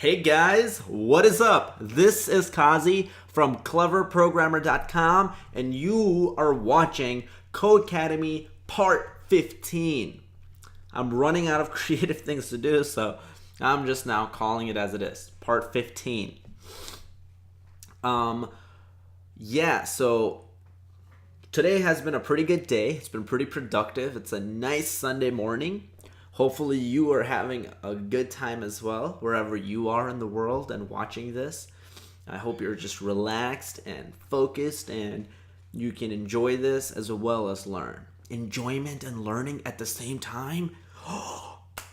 Hey guys, what is up? This is Kazi from cleverprogrammer.com and you are watching Codecademy Part 15. I'm running out of creative things to do, so I'm just now calling it as it is. Part 15. So today has been a pretty good day. It's been pretty productive. It's a nice Sunday morning. Hopefully you are having a good time as well, wherever you are in the world and watching this. I hope you're just relaxed and focused and you can enjoy this as well as learn. Enjoyment and learning at the same time?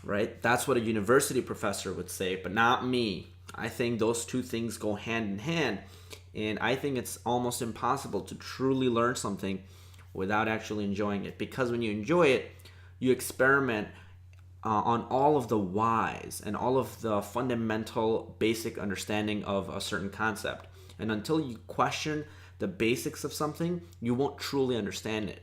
Right? That's what a university professor would say, but not me. I think those two things go hand in hand, and I think it's almost impossible to truly learn something without actually enjoying it, because when you enjoy it, you experiment on all of the whys and all of the fundamental basic understanding of a certain concept. And until you question the basics of something, you won't truly understand it.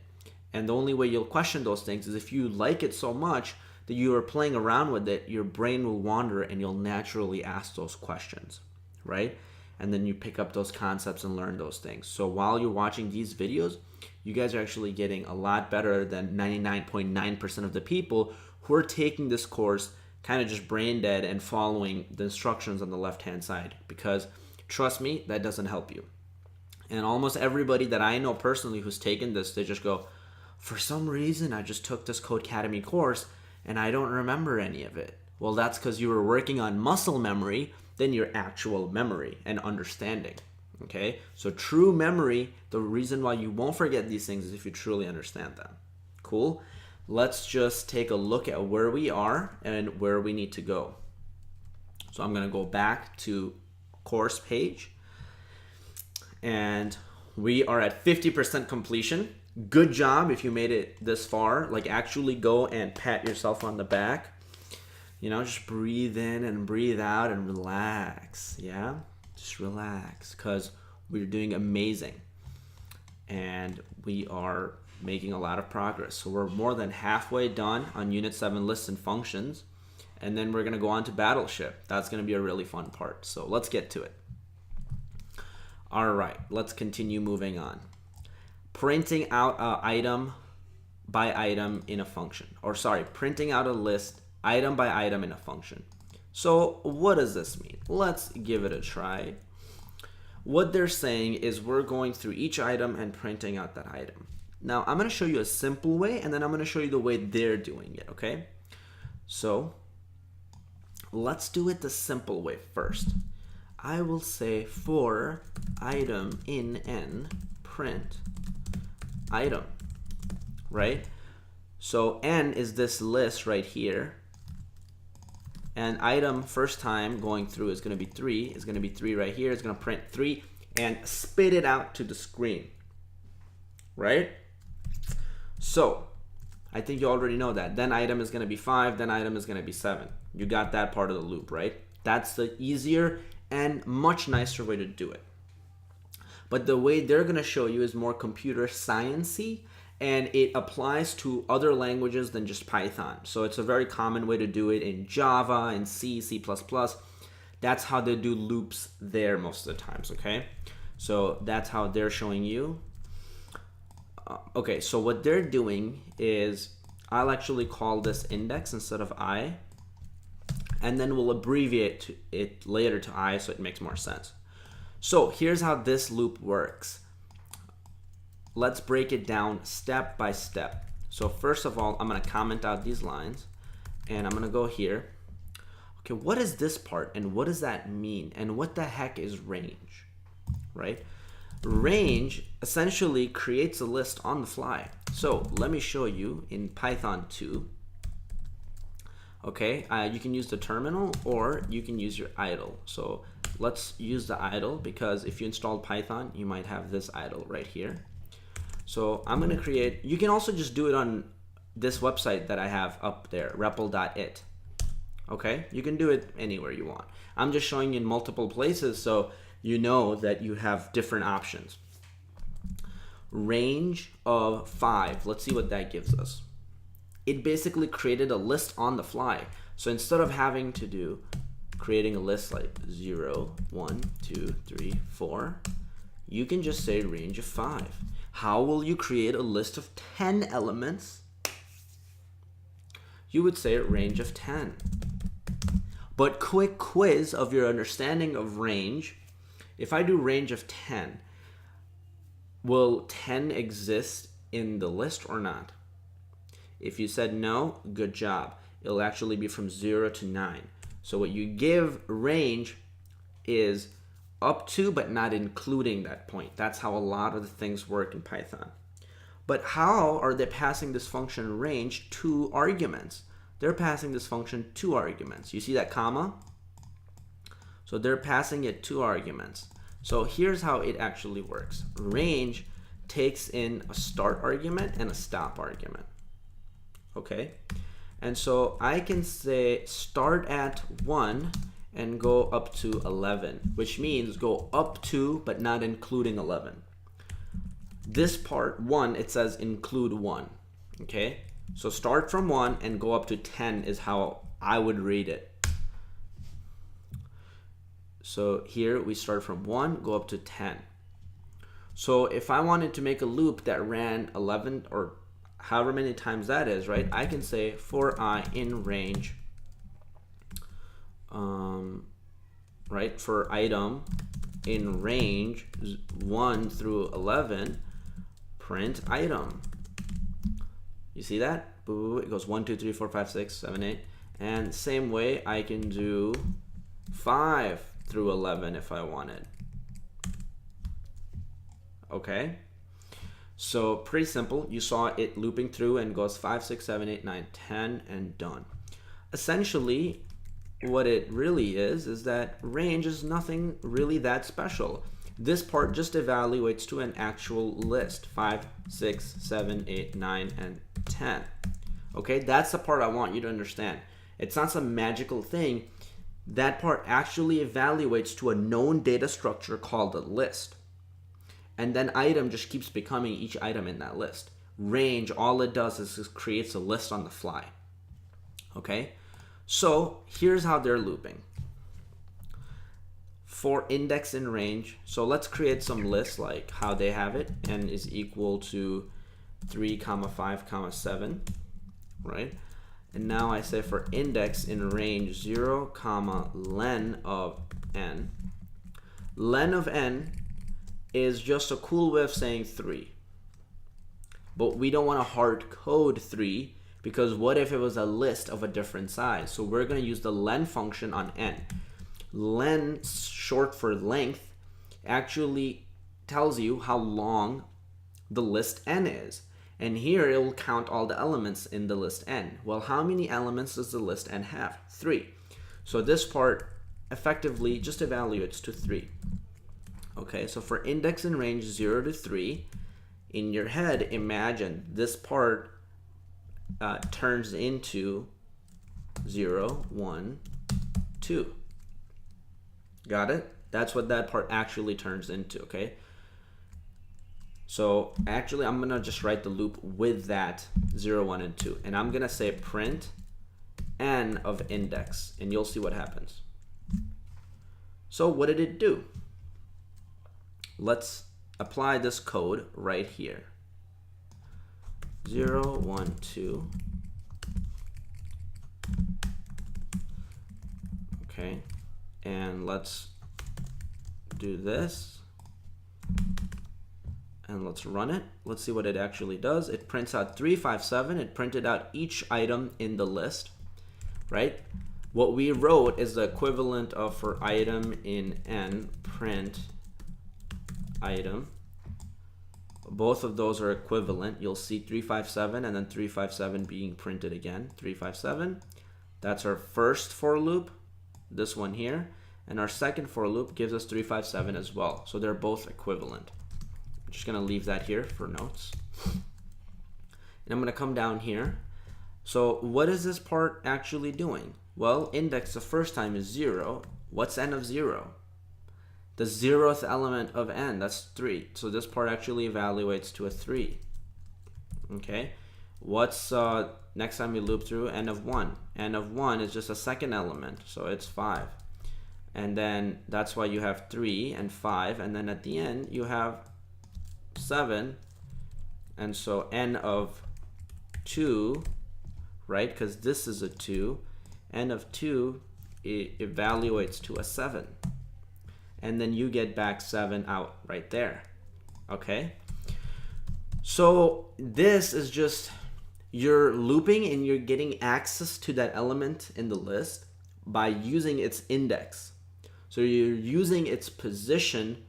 And the only way you'll question those things is if you like it so much that you are playing around with it, your brain will wander and you'll naturally ask those questions, right? And then you pick up those concepts and learn those things. So while you're watching these videos, you guys are actually getting a lot better than 99.9% of the people who are taking this course kind of just brain dead and following the instructions on the left hand side, because trust me, that doesn't help you. And almost everybody that I know personally who's taken this, they just go, for some reason I just took this Codecademy course and I don't remember any of it. Well, that's because you were working on muscle memory than your actual memory and understanding. Okay, so true memory, the reason why you won't forget these things is if you truly understand them. Cool. Let's just take a look at where we are and where we need to go. So I'm going to go back to course page, and we are at 50% completion. Good job if you made it this far. Like, actually go and pat yourself on the back. You know, just breathe in and breathe out and relax. Yeah, just relax, because we're doing amazing and we are making a lot of progress. So we're more than halfway done on Unit 7 lists and functions, and then we're going to go on to Battleship. That's going to be a really fun part. So let's get to it. All right, let's continue moving on. Printing out an item by item in a function. Printing out a list item by item in a function. So what does this mean? Let's give it a try. What they're saying is we're going through each item and printing out that item. Now, I'm going to show you a simple way, and then I'm going to show you the way they're doing it, okay? So let's do it the simple way first. I will say for item in n, print item, right? So n is this list right here, and item first time going through is going to be 3. It's going to be 3 right here. It's going to print 3 and spit it out to the screen, right? So I think you already know that. Then item is going to be 5, then item is going to be 7. You got that part of the loop, right? That's the easier and much nicer way to do it. But the way they're going to show you is more computer science-y, and it applies to other languages than just Python. So it's a very common way to do it in Java and C, C++. That's how they do loops there most of the times, okay? So that's how they're showing you. Okay, so what they're doing is, I'll actually call this index instead of I, and then we'll abbreviate it later to I so it makes more sense. So here's how this loop works. Let's break it down step by step. So first of all, I'm going to comment out these lines, and I'm going to go here. Okay, what is this part, and what does that mean, and what the heck is range, right? Range essentially creates a list on the fly. So let me show you in Python 2. Okay, you can use the terminal or you can use your idle. So let's use the idle, because if you installed Python, you might have this idle right here. So I'm going to create, you can also just do it on this website that I have up there, repl.it. Okay, you can do it anywhere you want. I'm just showing you in multiple places so you know that you have different options. Range of 5. Let's see what that gives us. It basically created a list on the fly. So instead of having to do creating a list like 0, 1, 2, 3, 4, you can just say range of 5. How will you create a list of 10 elements? You would say range of 10. But quick quiz of your understanding of range. If I do range of 10, will 10 exist in the list or not? If you said no, good job. It'll actually be from 0 to 9. So what you give range is up to but not including that point. That's how a lot of the things work in Python. But how are they passing this function range 2 arguments? They're passing this function 2 arguments. You see that comma? So they're passing it 2 arguments. So here's how it actually works. Range takes in a start argument and a stop argument. Okay? And so I can say start at 1 and go up to 11, which means go up to but not including 11. This part 1, it says include 1. Okay? So start from 1 and go up to 10 is how I would read it. So here we start from 1, go up to 10. So if I wanted to make a loop that ran 11 or however many times that is, right? I can say for I in range, right? For item in range 1 through 11, print item. You see that? Boo, it goes 1, 2, 3, 4, 5, 6, 7, 8. And same way I can do 5 through 11 if I wanted. Okay? So pretty simple. You saw it looping through and goes 5, 6, 7, 8, 9, 10 and done. Essentially, what it really is that range is nothing really that special. This part just evaluates to an actual list, 5, 6, 7, 8, 9, and 10. Okay, that's the part I want you to understand. It's not some magical thing. That part actually evaluates to a known data structure called a list. And then item just keeps becoming each item in that list. Range, all it does is just creates a list on the fly. Okay, so here's how they're looping. For index in range, so let's create some lists like how they have it. N is equal to 3, 5, 7, right? And now I say for index in range 0, len of n. Len of n is just a cool way of saying 3. But we don't want to hard code 3 because what if it was a list of a different size? So we're going to use the len function on n. Len, short for length, actually tells you how long the list n is. And here it will count all the elements in the list n. Well, how many elements does the list n have? 3. So this part effectively just evaluates to 3. Okay, so for index in range 0 to 3, in your head, imagine this part turns into 0, 1, 2. Got it? That's what that part actually turns into, okay? So actually, I'm going to just write the loop with that 0, 1, and 2. And I'm going to say print n of index, and you'll see what happens. So what did it do? Let's apply this code right here. 0, 1, 2. Okay, and let's do this. And let's run it. Let's see what it actually does. It prints out 3, 5, 7. It printed out each item in the list, right? What we wrote is the equivalent of for item in n, print item. Both of those are equivalent. You'll see 357 and then 357 being printed again. 357. That's our first for loop, this one here. And our second for loop gives us 357 as well. So they're both equivalent. I'm just going to leave that here for notes. And I'm going to come down here. So what is this part actually doing? Well, index the first time is 0. What's n of 0? The 0th element of n, that's 3. So this part actually evaluates to a 3. Okay. What's next time we loop through? N of 1. N of 1 is just a second element, so it's 5. and then that's why you have 3 and 5, and then at the end you have 7, and so n of 2, right, because this is a 2, n of 2 evaluates to a 7, and then you get back 7 out right there. Okay, so this is just, you're looping and you're getting access to that element in the list by using its index. So you're using its position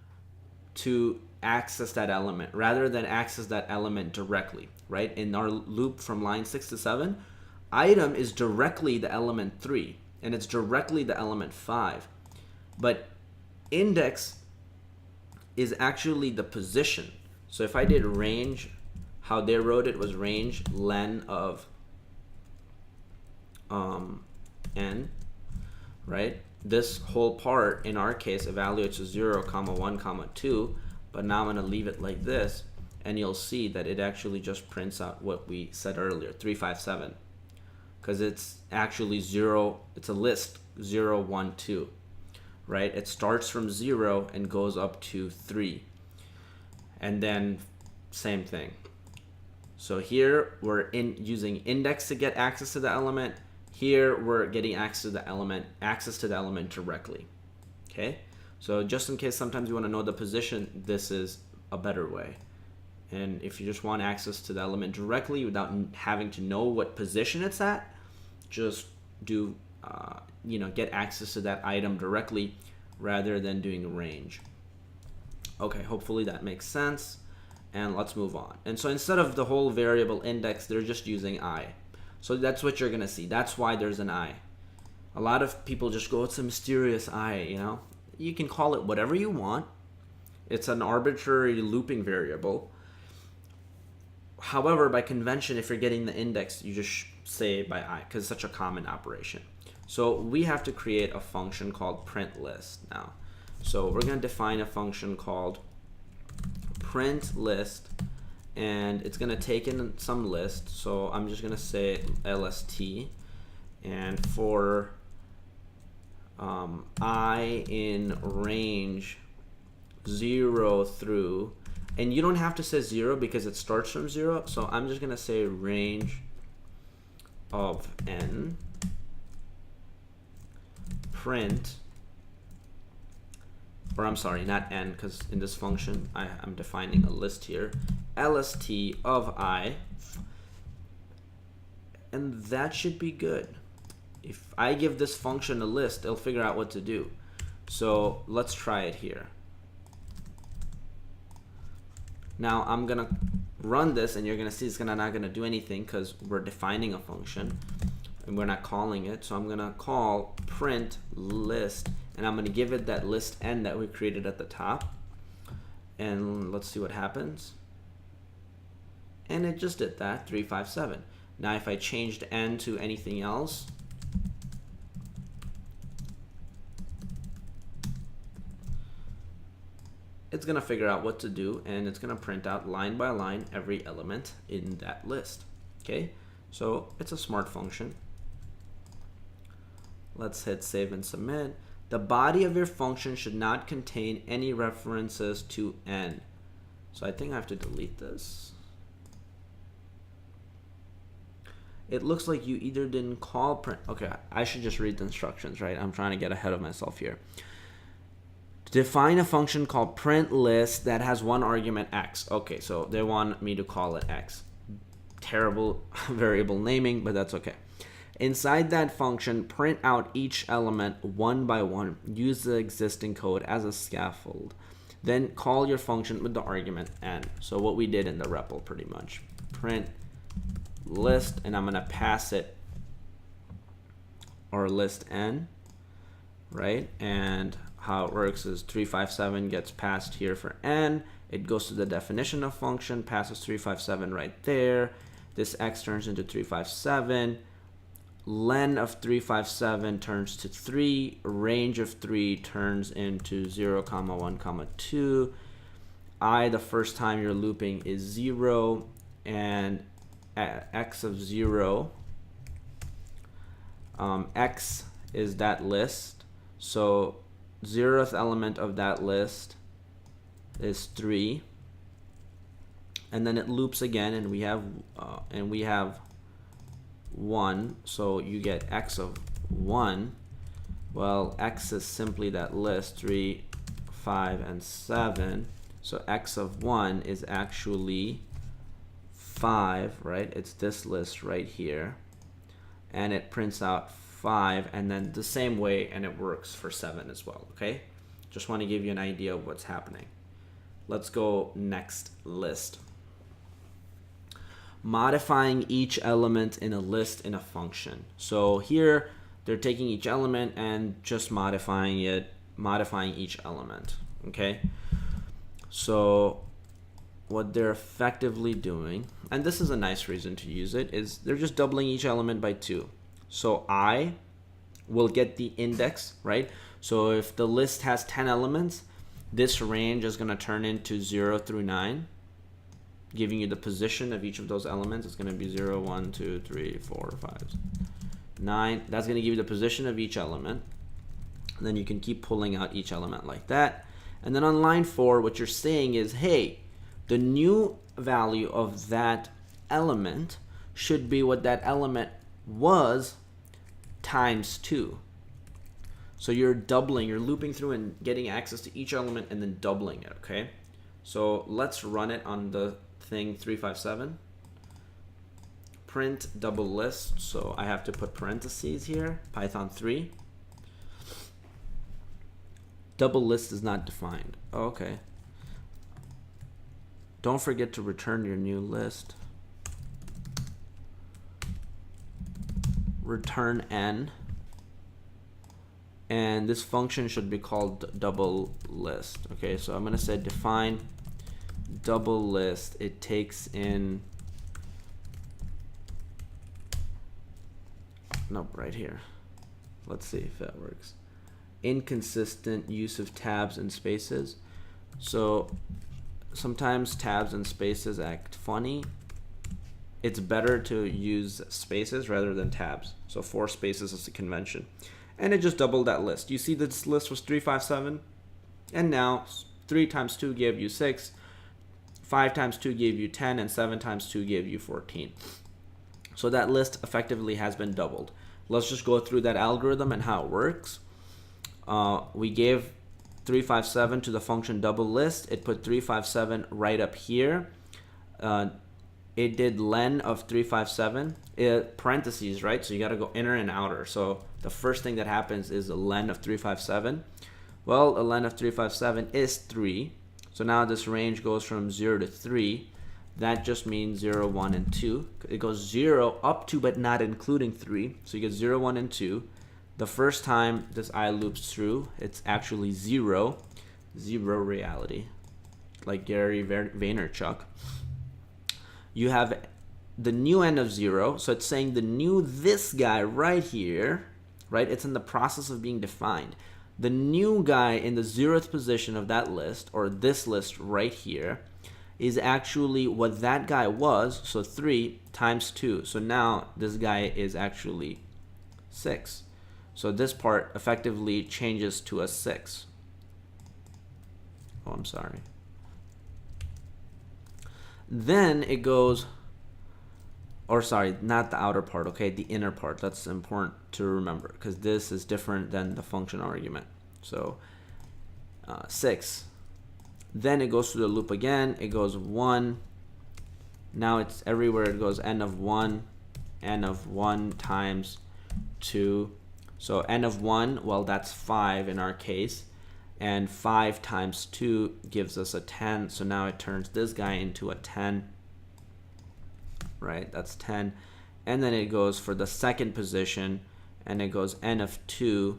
to access that element rather than access that element directly, right? In our loop from line 6 to 7, item is directly the element 3 and it's directly the element 5, but index is actually the position. So if I did range, how they wrote it was range len of n, right? This whole part in our case evaluates to 0, 1, 2, but now I'm going to leave it like this, and you'll see that it actually just prints out what we said earlier, 3, 5, 7, because it's actually 0, it's a list 0, 1, 2, right? It starts from 0 and goes up to 3, and then same thing. So here we're using index to get access to the element. Here we're getting access to the element directly. Okay, so just in case sometimes you want to know the position, this is a better way. And if you just want access to the element directly without having to know what position it's at, just do get access to that item directly rather than doing range. Okay, hopefully that makes sense. And let's move on. And so instead of the whole variable index, they're just using I. So that's what you're going to see. That's why there's an I. A lot of people just go, it's a mysterious I, You can call it whatever you want. It's an arbitrary looping variable. However, by convention, if you're getting the index, you just say it by I, because it's such a common operation. So we have to create a function called print list now. So we're going to define a function called print list, and it's going to take in some list. So I'm just going to say lst, and for I in range 0 through, and you don't have to say 0 because it starts from 0, so I'm just going to say range of n, print, or I'm sorry, not n, because in this function I'm defining a list here, lst of I, and that should be good. If I give this function a list, it'll figure out what to do. So let's try it here. Now I'm gonna run this, and you're gonna see it's not gonna do anything because we're defining a function and we're not calling it. So I'm gonna call print list, and I'm gonna give it that list n that we created at the top, and let's see what happens. And it just did that, 3, 5, 7. Now if I changed n to anything else, it's going to figure out what to do, and it's going to print out line by line every element in that list. Okay, so it's a smart function. Let's hit save and submit. The body of your function should not contain any references to n. So I think I have to delete this. It looks like you either didn't call print. Okay, I should just read the instructions, right? I'm trying to get ahead of myself here. Define a function called print list that has one argument x. Okay, so they want me to call it x. Terrible variable naming, but that's okay. Inside that function, print out each element one by one. Use the existing code as a scaffold. Then call your function with the argument n. So what we did in the REPL pretty much. Print list, and I'm going to pass it our list n, right? And how it works is 357 gets passed here for n. It goes to the definition of function, passes 357 right there. This x turns into 357. Len of 357 turns to 3. Range of 3 turns into 0, 1, 2. I, the first time you're looping, is 0. And x of 0, x is that list. So zeroth element of that list is 3, and then it loops again, and we have 1, so you get x of 1. Well, x is simply that list, 3, 5, and 7. So x of 1 is actually 5, right? It's this list right here. And it prints out 5, and then the same way, and it works for 7 as well, okay? Just want to give you an idea of what's happening. Let's go next list. Modifying each element in a list in a function. So here, they're taking each element and just modifying each element, okay? So what they're effectively doing, and this is a nice reason to use it, is they're just doubling each element by 2. So I will get the index, right? So if the list has 10 elements, this range is going to turn into 0 through 9, giving you the position of each of those elements. It's going to be 0, 1, 2, 3, 4, 5, 9. That's going to give you the position of each element. And then you can keep pulling out each element like that. And then on line 4, what you're saying is, hey, the new value of that element should be what that element was times 2. So you're doubling, you're looping through and getting access to each element and then doubling it, okay? So let's run it on the thing 357. Print double list, so I have to put parentheses here, Python 3. Double list is not defined. Oh, okay. Don't forget to return your new list. Return n. And this function should be called double list. Okay, so I'm going to say define double list. It takes in, nope, right here. Let's see if that works. Inconsistent use of tabs and spaces. So sometimes tabs and spaces act funny. It's better to use spaces rather than tabs. So 4 spaces is the convention. And it just doubled that list. You see this list was 357, and now 3 times 2 gave you 6, 5 times 2 gave you 10, and 7 times 2 gave you 14. So that list effectively has been doubled. Let's just go through that algorithm and how it works. We gave 357 to the function double list. It put 357 right up here. It did len of 357, parentheses, right? So you got to go inner and outer. So the first thing that happens is a len of 357. Well, a len of 357 is 3. So now this range goes from 0 to 3. That just means 0, 1, and 2. It goes 0 up to but not including 3. So you get 0, 1, and 2. The first time this I loops through, it's actually 0. 0 reality. Like Gary Vaynerchuk. You have the new n of 0. So it's saying the new this guy right here, right? It's in the process of being defined. The new guy in the 0th position of that list, or this list right here, is actually what that guy was. So 3 times 2. So now this guy is actually 6. So this part effectively changes to a 6. Oh, I'm sorry. Then it goes, or sorry, not the outer part, okay, the inner part. That's important to remember because this is different than the function argument. So 6. Then it goes through the loop again. It goes 1. Now it's everywhere. It goes n of 1 times 2. So n of 1, well, that's 5 in our case. And 5 times 2 gives us a 10. So now it turns this guy into a 10. Right, that's 10. And then it goes for the second position. And it goes n of 2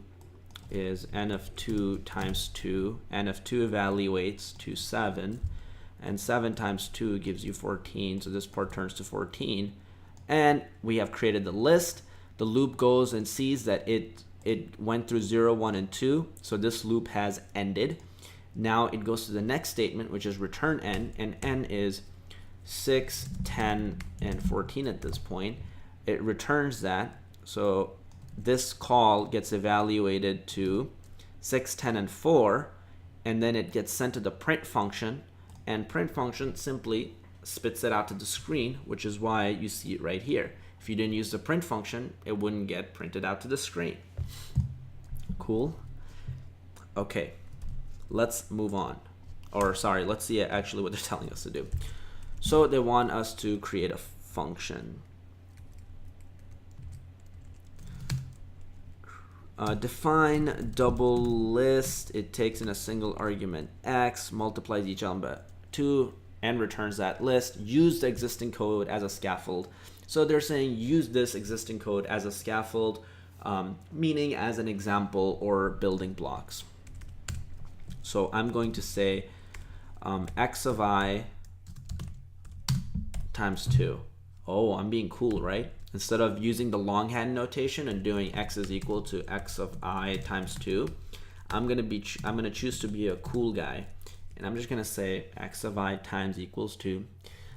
is n of 2 times 2. n of 2 evaluates to 7. And 7 times 2 gives you 14. So this part turns to 14. And we have created the list. The loop goes and sees that it went through 0, 1, and 2. So this loop has ended. Now it goes to the next statement, which is return n. And n is 6, 10, and 14 at this point. It returns that. So this call gets evaluated to 6, 10, and 4, and then it gets sent to the print function, and print function simply spits it out to the screen, which is why you see it right here. If you didn't use the print function, it wouldn't get printed out to the screen. Cool. Okay, let's move on. Or sorry, let's see actually what they're telling us to do. So they want us to create a function. Define double list. It takes in a single argument x, multiplies each element by 2, and returns that list. Use the existing code as a scaffold. So they're saying use this existing code as a scaffold, meaning as an example or building blocks. So I'm going to say x of I times 2. Oh, I'm being cool, right? Instead of using the longhand notation and doing x is equal to x of I times 2, I'm gonna choose to be a cool guy, and I'm just gonna say x of I times equals 2.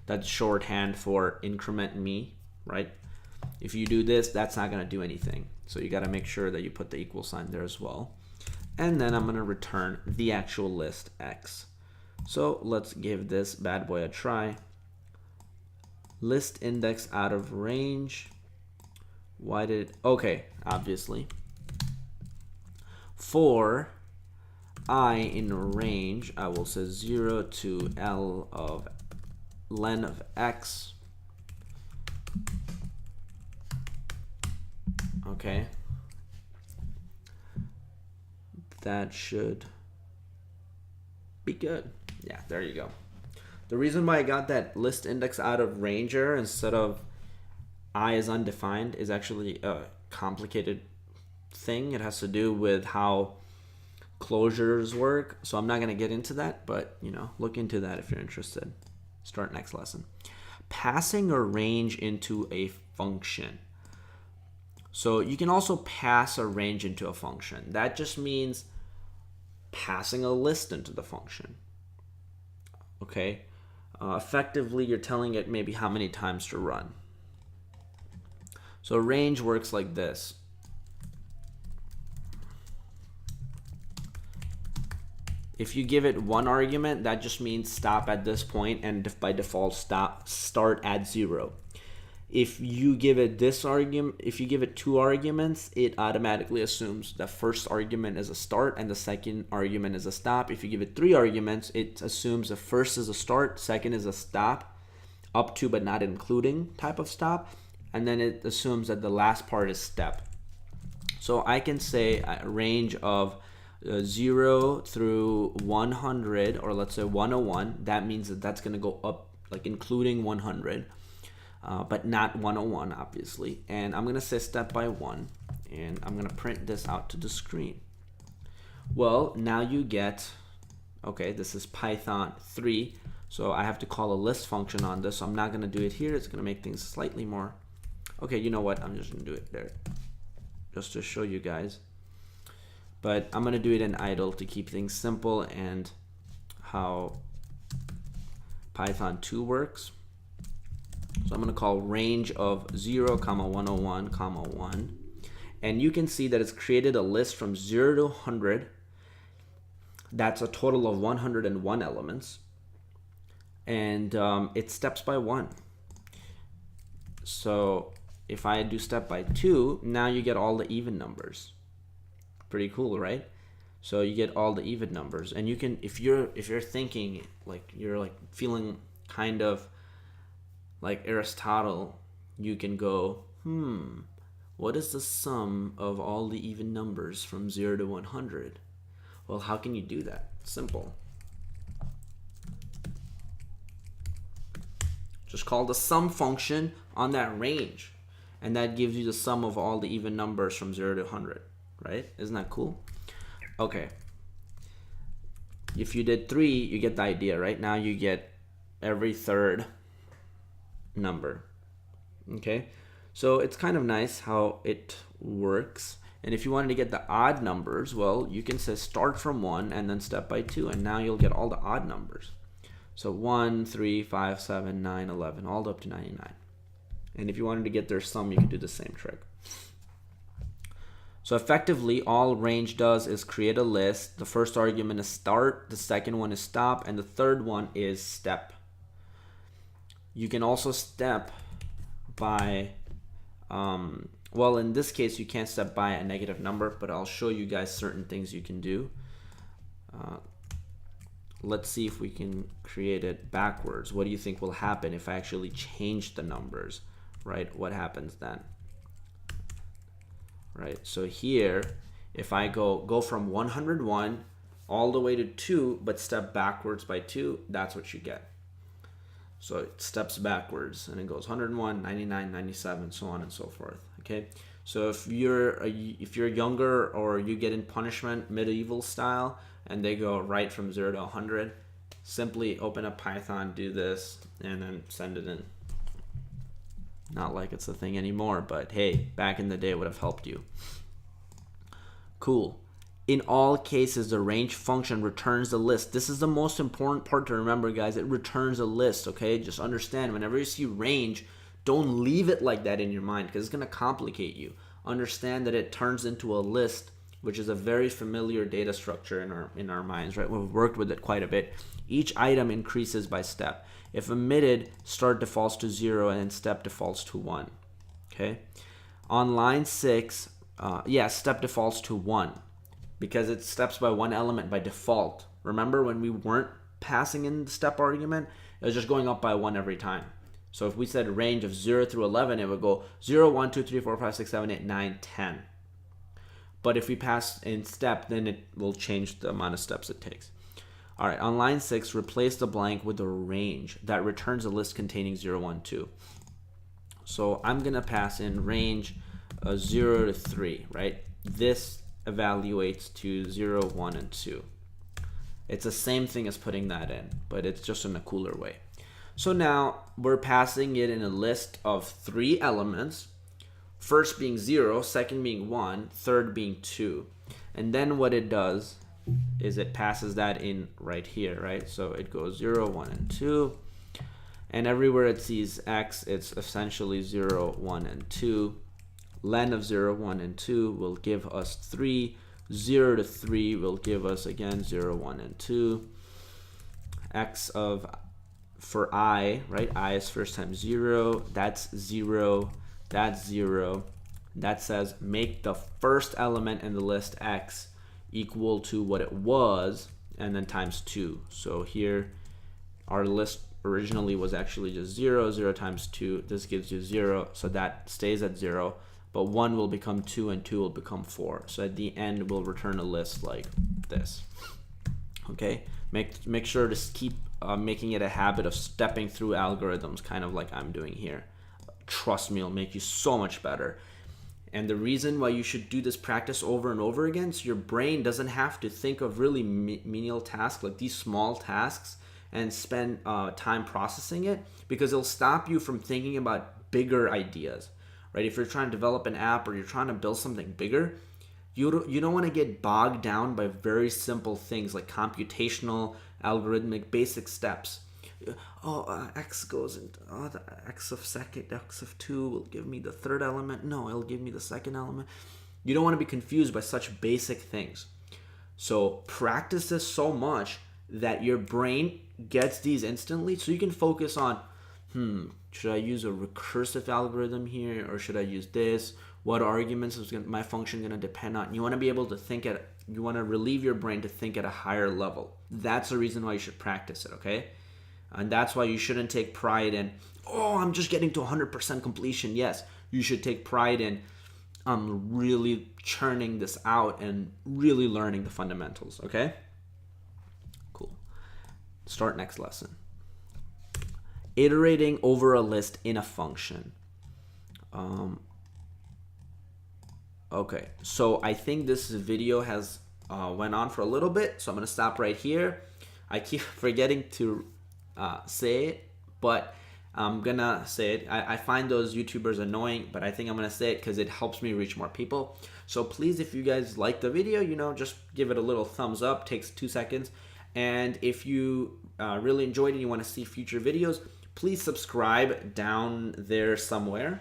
That's shorthand for increment me, right? If you do this, that's not gonna do anything. So you gotta make sure that you put the equal sign there as well. And then I'm gonna return the actual list x. So let's give this bad boy a try. List index out of range. Why did it? Okay, obviously. For I in range, I will say 0 to L of len of x. Okay. That should be good. Yeah, there you go. The reason why I got that list index out of range error instead of I is undefined is actually a complicated thing. It has to do with how closures work. So I'm not going to get into that, but look into that if you're interested. Start next lesson. Passing a range into a function. So you can also pass a range into a function. That just means passing a list into the function. Okay. Effectively, you're telling it maybe how many times to run. So range works like this. If you give it one argument, that just means stop at this point, and by default start at 0. If you give it this argument, if you give it 2 arguments, it automatically assumes the first argument is a start and the second argument is a stop. If you give it 3 arguments, it assumes the first is a start, second is a stop, up to but not including type of stop, and then it assumes that the last part is step. So I can say a range of 0 through 100, or let's say 101. That means that that's going to go up, like including 100. But not 101, obviously. And I'm going to say step by 1, and I'm going to print this out to the screen. Well, now you get, okay, this is Python 3, so I have to call a list function on this, so I'm not going to do it here. It's going to make things slightly more, okay, you know what, I'm just going to do it there, just to show you guys. But I'm going to do it in idle to keep things simple and how Python 2 works. So I'm going to call range of 0, 101, 1. And you can see that it's created a list from 0 to 100. That's a total of 101 elements. And it steps by 1. So if I do step by 2, now you get all the even numbers. Pretty cool, right? So you get all the even numbers. And you can, if you're thinking, like you're like feeling kind of like Aristotle, you can go, what is the sum of all the even numbers from 0 to 100? Well, how can you do that? Simple. Just call the sum function on that range, and that gives you the sum of all the even numbers from 0 to 100, right? Isn't that cool? Okay. If you did 3, you get the idea, right? Now you get every third number. Okay, so it's kind of nice how it works. And if you wanted to get the odd numbers, well, you can say start from 1 and then step by 2, and now you'll get all the odd numbers. So 1, 3, 5, 7, 9, 11, all up to 99. And if you wanted to get their sum, you could do the same trick. So effectively, all range does is create a list. The first argument is start, the second one is stop, and the third one is step. You can also step by, well, in this case, you can't step by a negative number, but I'll show you guys certain things you can do. Let's see if we can create it backwards. What do you think will happen if I actually change the numbers, right? What happens then? Right, so here, if I go from 101 all the way to 2, but step backwards by 2, that's what you get. So it steps backwards, and it goes 101, 99, 97, so on and so forth. Okay, so if you're younger or you get in punishment medieval style, and they go right from 0 to 100, simply open up Python, do this, and then send it in. Not like it's a thing anymore, but hey, back in the day it would have helped you. Cool. In all cases, the range function returns a list. This is the most important part to remember, guys. It returns a list, okay? Just understand, whenever you see range, don't leave it like that in your mind because it's going to complicate you. Understand that it turns into a list, which is a very familiar data structure in our minds, right? We've worked with it quite a bit. Each item increases by step. If omitted, start defaults to 0 and step defaults to 1. Okay. On line 6, step defaults to 1 because it steps by one element by default. Remember when we weren't passing in the step argument, it was just going up by 1 every time. So if we said range of 0 through 11, it would go 0, 1, 2, 3, 4, 5, 6, 7, 8, 9, 10. But if we pass in step, then it will change the amount of steps it takes. All right, on line 6, replace the blank with a range that returns a list containing 0, 1, 2. So I'm going to pass in range 0 to 3, right? This evaluates to 0, 1, and 2. It's the same thing as putting that in, but it's just in a cooler way. So now we're passing it in a list of 3 elements. First being 0, second being 1, third being 2. And then what it does is it passes that in right here, right? So it goes 0, 1, and 2. And everywhere it sees x, it's essentially 0, 1, and 2. Len of 0, 1, and 2 will give us 3. 0 to 3 will give us, again, 0, 1, and 2. X of, for I, right? I is first time 0. That's 0. That's 0. That says make the first element in the list x equal to what it was, and then times 2. So here, our list originally was actually just 0. 0 times 2, this gives you 0. So that stays at 0. But 1 will become 2, and 2 will become 4. So at the end, we'll return a list like this. Okay? Make sure to keep making it a habit of stepping through algorithms, kind of like I'm doing here. Trust me, it'll make you so much better. And the reason why you should do this practice over and over again, so your brain doesn't have to think of really menial tasks, like these small tasks, and spend time processing it, because it'll stop you from thinking about bigger ideas, right? If you're trying to develop an app or you're trying to build something bigger, you don't want to get bogged down by very simple things like computational, algorithmic, basic steps. X goes into the x of second, x of 2 will give me the third element. No, it'll give me the second element. You don't want to be confused by such basic things. So practice this so much that your brain gets these instantly, so you can focus on, should I use a recursive algorithm here, or should I use this? What arguments is my function going to depend on? You want to be able to you want to relieve your brain to think at a higher level. That's the reason why you should practice it, okay? And that's why you shouldn't take pride in, I'm just getting to 100% completion. Yes, you should take pride in, I'm really churning this out and really learning the fundamentals, okay? Cool. Start next lesson. Iterating over a list in a function. Okay, so I think this video has went on for a little bit, so I'm going to stop right here. I keep forgetting to say it, but I'm gonna say it. I find those YouTubers annoying, but I think I'm gonna say it because it helps me reach more people. So please, if you guys like the video, just give it a little thumbs up. Takes 2 seconds. And if you really enjoyed it and you want to see future videos, please subscribe down there somewhere.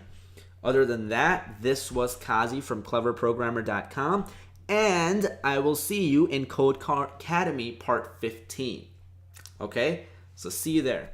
Other than that, this was Kazi from cleverprogrammer.com, and I will see you in Code Academy Part 15. Okay? So see you there.